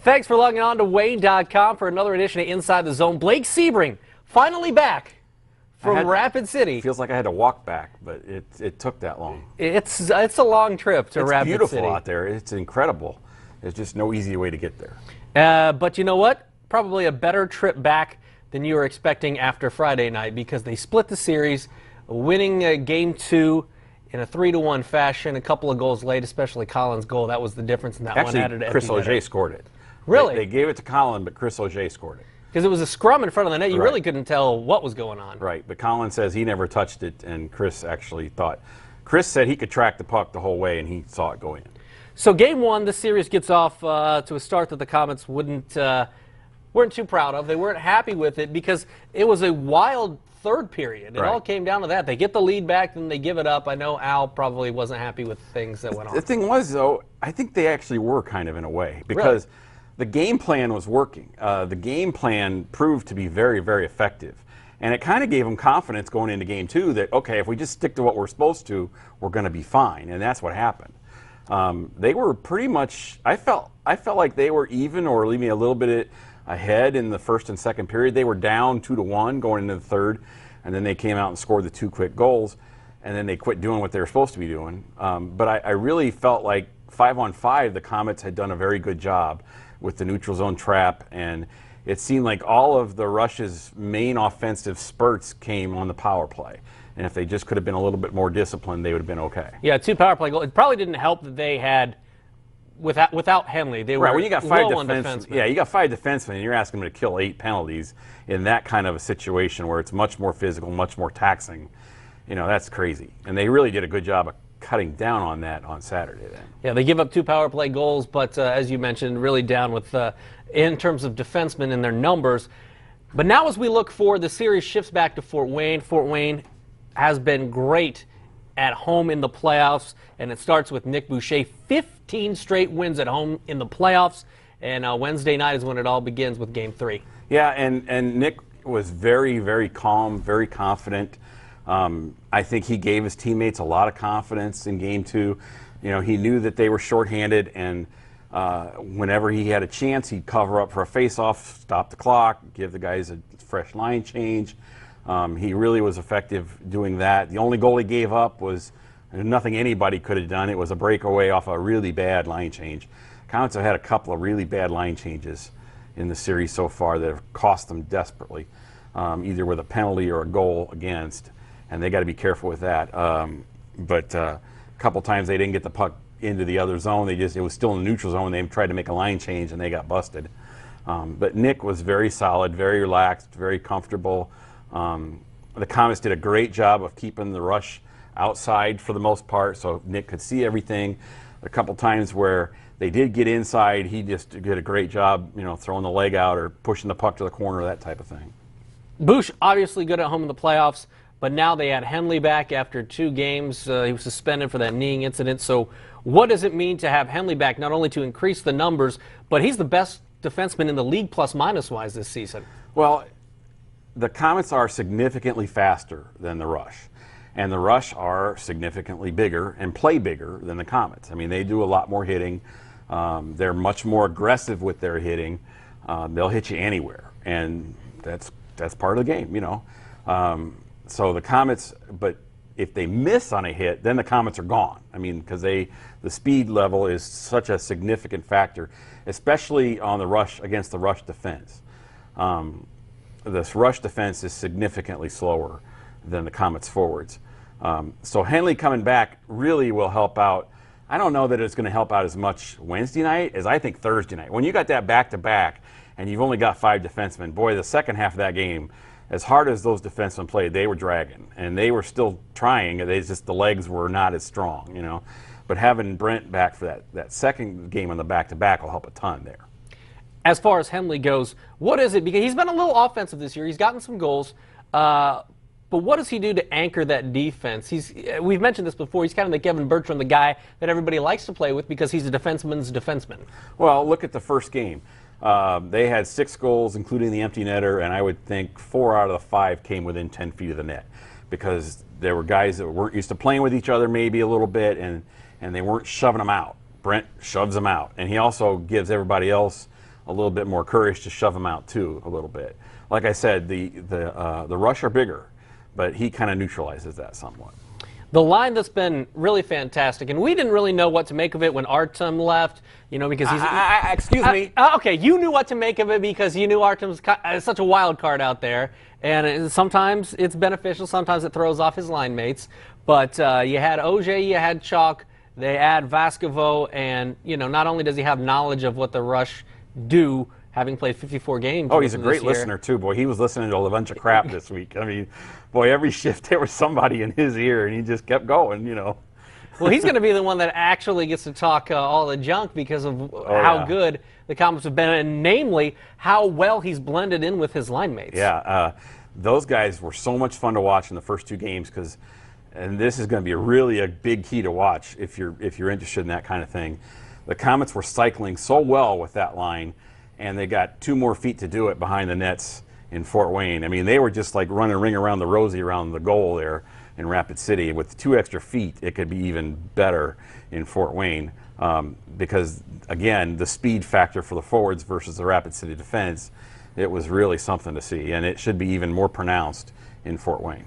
Thanks for logging on to Wayne.com for another edition of Inside the Zone. Blake Sebring finally back from Rapid City. Feels like I had to walk back, but it took that long. It's a long trip to Rapid City. It's beautiful out there. It's incredible. There's just no easy way to get there. But you know what? Probably a better trip back than you were expecting after Friday night, because they split the series, winning Game 2 in a 3-1 fashion. A couple of goals late, especially Collins' goal. That was the difference in that one. Actually, Chris Auger scored it. Really? They gave it to Collins, but Chris Auger scored it. Because it was a scrum in front of the net. You really couldn't tell what was going on. Right, but Collins says he never touched it, and Chris actually thought. Chris said he could track the puck the whole way, and he saw it go in. So Game 1, the series gets off to a start that the Comets weren't too proud of. They weren't happy with it because it was a wild third period. It all came down to that. They get the lead back, then they give it up. I know Al probably wasn't happy with things that went on. The thing was, though, I think they actually were kind of in a way, because the game plan was working. The game plan proved to be very, very effective. And it kind of gave them confidence going into Game 2 that, okay, if we just stick to what we're supposed to, we're going to be fine. And that's what happened. They were pretty much, I felt like they were even or leaving a little bit ahead in the first and second period. They were down 2-1 going into the third, and then they came out and scored the 2 quick goals, and then they quit doing what they were supposed to be doing. But I really felt like 5-on-5, the Comets had done a very good job with the neutral zone trap, and it seemed like all of the Rush's main offensive spurts came on the power play. And if they just could have been a little bit more disciplined, they would have been okay. Yeah, 2 power play goals. It probably didn't help that they had, without Henley, they were when you got 5 defensemen. Yeah, you got 5 defensemen, and you're asking them to kill 8 penalties in that kind of a situation where it's much more physical, much more taxing. You know, that's crazy. And they really did a good job of cutting down on that on Saturday then. Yeah, they give up 2 power play goals, but as you mentioned, really down with in terms of defensemen and their numbers. But now as we look forward, the series shifts back to Fort Wayne. Fort Wayne has been great at home in the playoffs, and it starts with Nick Boucher. 15 straight wins at home in the playoffs, and Wednesday night is when it all begins with Game 3. Yeah, and Nick was very, very calm, very confident. I think he gave his teammates a lot of confidence in Game 2. You know, he knew that they were shorthanded, and whenever he had a chance, he'd cover up for a face-off, stop the clock, give the guys a fresh line change. He really was effective doing that. The only goal he gave up was nothing anybody could have done. It was a breakaway off a really bad line change. Comets have had a couple of really bad line changes in the series so far that have cost them desperately, either with a penalty or a goal against, and they got to be careful with that. But a couple times they didn't get the puck into the other zone. It was still in the neutral zone. They tried to make a line change and they got busted. But Nick was very solid, very relaxed, very comfortable. The Comets did a great job of keeping the Rush outside for the most part, so Nick could see everything. A couple times where they did get inside, he just did a great job, you know, throwing the leg out or pushing the puck to the corner, that type of thing. Bush obviously good at home in the playoffs, but now they had Henley back after 2 games. He was suspended for that kneeing incident. So what does it mean to have Henley back, not only to increase the numbers, but he's the best defenseman in the league plus-minus wise this season? Well, the Comets are significantly faster than the Rush, and the Rush are significantly bigger and play bigger than the Comets. I mean, they do a lot more hitting. They're much more aggressive with their hitting. They'll hit you anywhere, and that's part of the game, you know. So the Comets, but if they miss on a hit, then the Comets are gone. I mean, because the speed level is such a significant factor, especially on the Rush against the Rush defense. This Rush defense is significantly slower than the Comets forwards. So Henley coming back really will help out. I don't know that it's going to help out as much Wednesday night as I think Thursday night. When you got that back-to-back and you've only got 5 defensemen, boy, the second half of that game, as hard as those defensemen played, they were dragging, and they were still trying. The legs were not as strong, you know. But having Brent back for that second game on the back-to-back will help a ton there. As far as Henley goes, what is it? Because he's been a little offensive this year. He's gotten some goals. But what does he do to anchor that defense? We've mentioned this before. He's kind of the Kevin Bertram, the guy that everybody likes to play with because he's a defenseman's defenseman. Well, look at the first game. They had 6 goals, including the empty netter, and I would think 4 out of the 5 came within 10 feet of the net because there were guys that weren't used to playing with each other maybe a little bit, and they weren't shoving them out. Brent shoves them out, and he also gives everybody else a little bit more courage to shove them out too a little bit. Like I said, the rush are bigger, but he kind of neutralizes that somewhat. The line that's been really fantastic, and we didn't really know what to make of it when Artem left, because he's... excuse me. Okay, you knew what to make of it because you knew Artem's such a wild card out there, and sometimes it's beneficial, sometimes it throws off his line mates. But you had OJ, you had Chalk, they add Vascovo, and, not only does he have knowledge of what the Rush do, having played 54 games. Oh, he's a great listener, too. Boy, he was listening to a bunch of crap this week. I mean, boy, every shift there was somebody in his ear, and he just kept going, Well, he's going to be the one that actually gets to talk all the junk because of how good the Comets have been, and namely, how well he's blended in with his line mates. Yeah, those guys were so much fun to watch in the first two games and this is going to be really a big key to watch if you're interested in that kind of thing. The Comets were cycling so well with that line, and they got 2 more feet to do it behind the nets in Fort Wayne. I mean, they were just like running a ring around the rosy around the goal there in Rapid City. With 2 extra feet, it could be even better in Fort Wayne because, again, the speed factor for the forwards versus the Rapid City defense, it was really something to see, and it should be even more pronounced in Fort Wayne.